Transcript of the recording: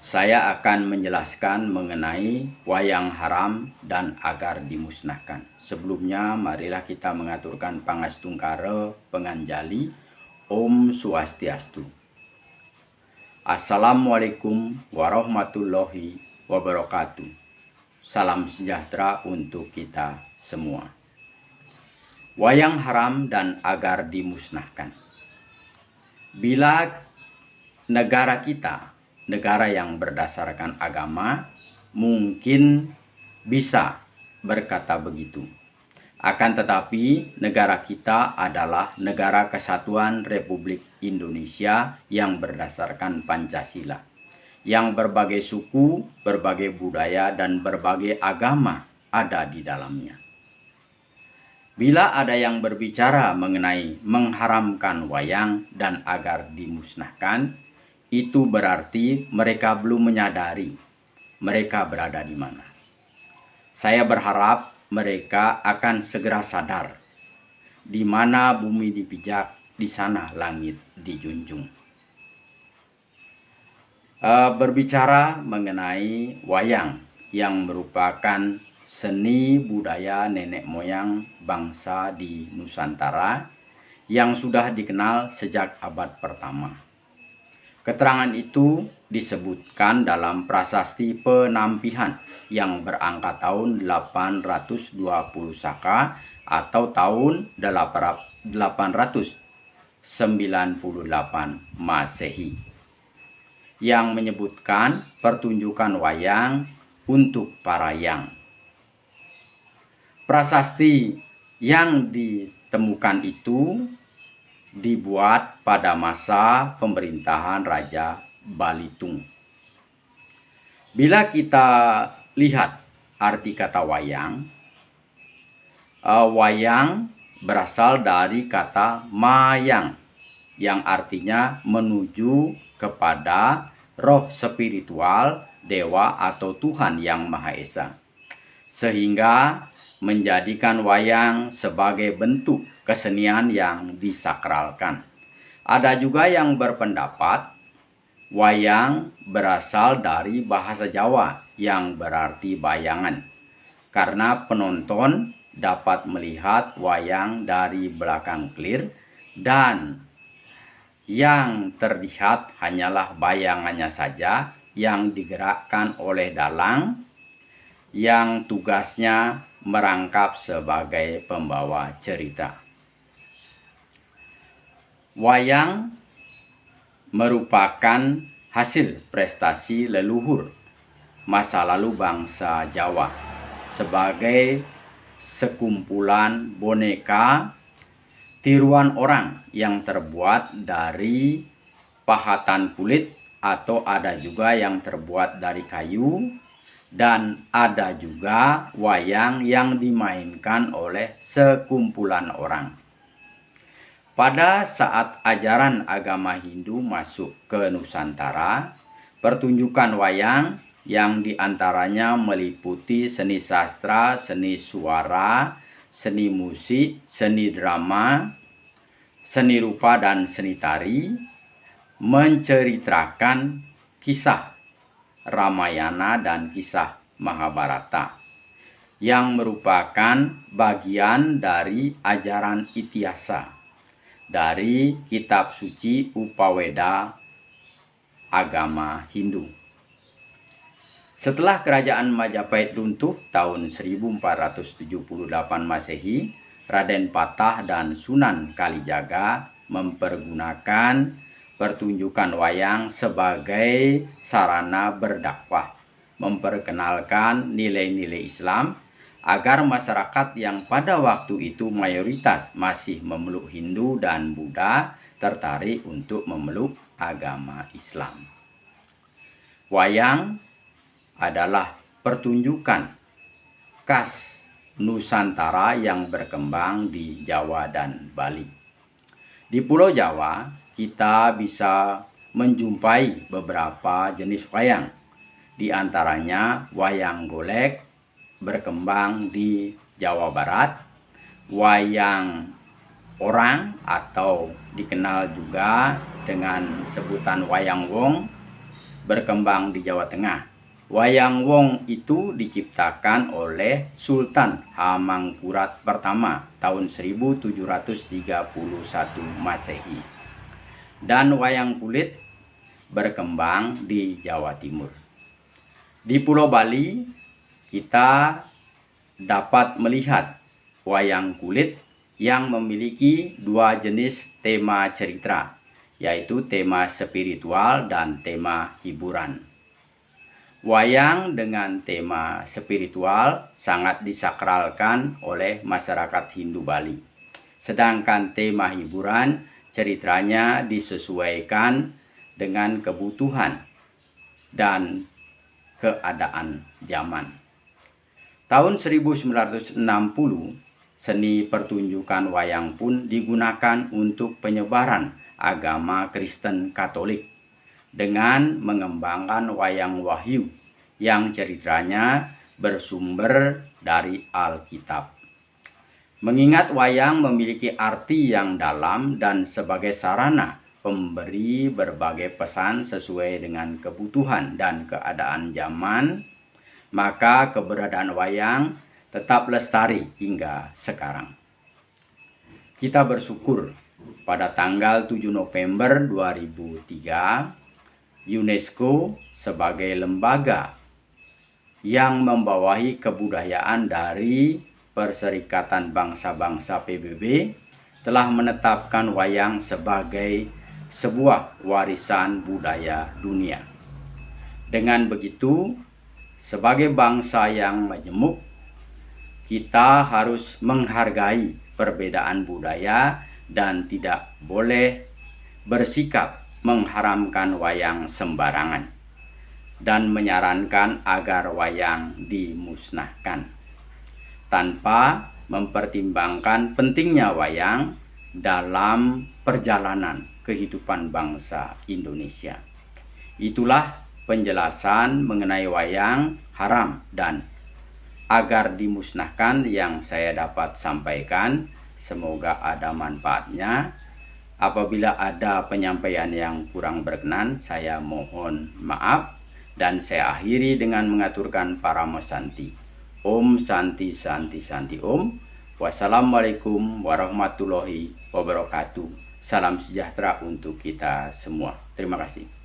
Saya akan menjelaskan mengenai wayang haram dan agar dimusnahkan. Sebelumnya, marilah kita mengaturkan pangastungkara penganjali. Om Swastiastu. Assalamualaikum warahmatullahi wabarakatuh. Salam sejahtera untuk kita semua. Wayang haram dan agar dimusnahkan. Bila negara kita, negara yang berdasarkan agama, mungkin bisa berkata begitu. Akan tetapi negara kita adalah negara kesatuan Republik Indonesia yang berdasarkan Pancasila, yang berbagai suku, berbagai budaya, dan berbagai agama ada di dalamnya. Bila ada yang berbicara mengenai mengharamkan wayang dan agar dimusnahkan, itu berarti mereka belum menyadari mereka berada di mana. Saya berharap mereka akan segera sadar, di mana bumi dipijak, di sana langit dijunjung. Berbicara mengenai wayang yang merupakan seni budaya nenek moyang bangsa di Nusantara yang sudah dikenal sejak abad pertama. Keterangan itu disebutkan dalam prasasti penampihan yang berangka tahun 820 Saka atau tahun 898 Masehi, yang menyebutkan pertunjukan wayang untuk para yang. Prasasti yang ditemukan itu dibuat pada masa pemerintahan Raja Balitung. Bila kita lihat arti kata wayang, wayang berasal dari kata mayang, yang artinya menuju kepada roh spiritual, dewa atau Tuhan yang Maha Esa, sehingga menjadikan wayang sebagai bentuk kesenian yang disakralkan. Ada juga yang berpendapat wayang berasal dari bahasa Jawa yang berarti bayangan, karena penonton dapat melihat wayang dari belakang clear dan yang terlihat hanyalah bayangannya saja yang digerakkan oleh dalang yang tugasnya merangkap sebagai pembawa cerita. Wayang merupakan hasil prestasi leluhur masa lalu bangsa Jawa sebagai sekumpulan boneka tiruan orang yang terbuat dari pahatan kulit, atau ada juga yang terbuat dari kayu, dan ada juga wayang yang dimainkan oleh sekumpulan orang. Pada saat ajaran agama Hindu masuk ke Nusantara, pertunjukan wayang yang diantaranya meliputi seni sastra, seni suara, seni musik, seni drama, seni rupa, dan seni tari, menceritakan kisah Ramayana dan kisah Mahabharata, yang merupakan bagian dari ajaran Itiasa dari kitab suci Upaweda agama Hindu. Setelah kerajaan Majapahit runtuh tahun 1478 Masehi, Raden Patah dan Sunan Kalijaga mempergunakan pertunjukan wayang sebagai sarana berdakwah, memperkenalkan nilai-nilai Islam agar masyarakat yang pada waktu itu mayoritas masih memeluk Hindu dan Buddha tertarik untuk memeluk agama Islam. Wayang adalah pertunjukan khas Nusantara yang berkembang di Jawa dan Bali. Di Pulau Jawa, kita bisa menjumpai beberapa jenis wayang. Di antaranya wayang golek berkembang di Jawa Barat, wayang orang atau dikenal juga dengan sebutan wayang wong berkembang di Jawa Tengah. Wayang wong itu diciptakan oleh Sultan Hamangkurat pertama tahun 1731 Masehi. Dan wayang kulit berkembang di Jawa Timur. Di Pulau Bali kita dapat melihat wayang kulit yang memiliki dua jenis tema cerita, yaitu tema spiritual dan tema hiburan. Wayang dengan tema spiritual sangat disakralkan oleh masyarakat Hindu Bali. Sedangkan tema hiburan ceritanya disesuaikan dengan kebutuhan dan keadaan zaman. Tahun 1960, seni pertunjukan wayang pun digunakan untuk penyebaran agama Kristen Katolik dengan mengembangkan wayang Wahyu yang ceritanya bersumber dari Alkitab. Mengingat wayang memiliki arti yang dalam dan sebagai sarana pemberi berbagai pesan sesuai dengan kebutuhan dan keadaan zaman, maka keberadaan wayang tetap lestari hingga sekarang. Kita bersyukur pada tanggal 7 November 2003, UNESCO sebagai lembaga yang membawahi kebudayaan dari Perserikatan Bangsa-Bangsa PBB telah menetapkan wayang sebagai sebuah warisan budaya dunia. Dengan begitu, sebagai bangsa yang majemuk, kita harus menghargai perbedaan budaya dan tidak boleh bersikap mengharamkan wayang sembarangan dan menyarankan agar wayang dimusnahkan tanpa mempertimbangkan pentingnya wayang dalam perjalanan kehidupan bangsa Indonesia. Itulah penjelasan mengenai wayang haram dan agar dimusnahkan yang saya dapat sampaikan. Semoga ada manfaatnya. Apabila ada penyampaian yang kurang berkenan, saya mohon maaf. Dan saya akhiri dengan mengaturkan Paramo Santi. Om Santi Santi Santi Om. Wassalamualaikum warahmatullahi wabarakatuh. Salam sejahtera untuk kita semua. Terima kasih.